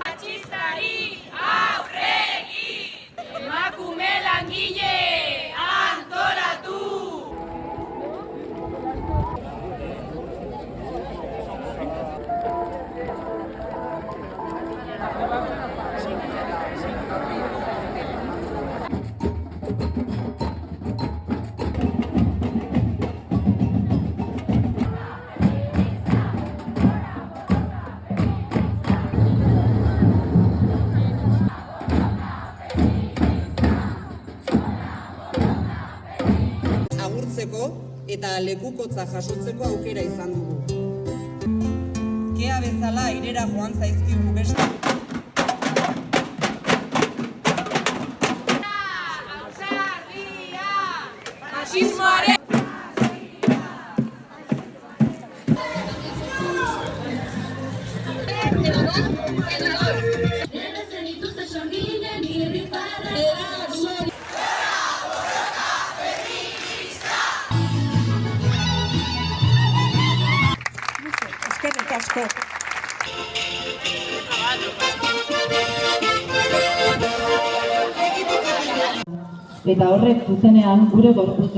Matxistari aurre egin! Emakume langile antolatu! Agurtzeko eta lekukotza jasotzeko aukera izan dugu. Kea bezala airera joan zaizkigu beste. Ausardia! Faxismoaren! Eskerrik asko. Eta horrek zuzenean gure gorputz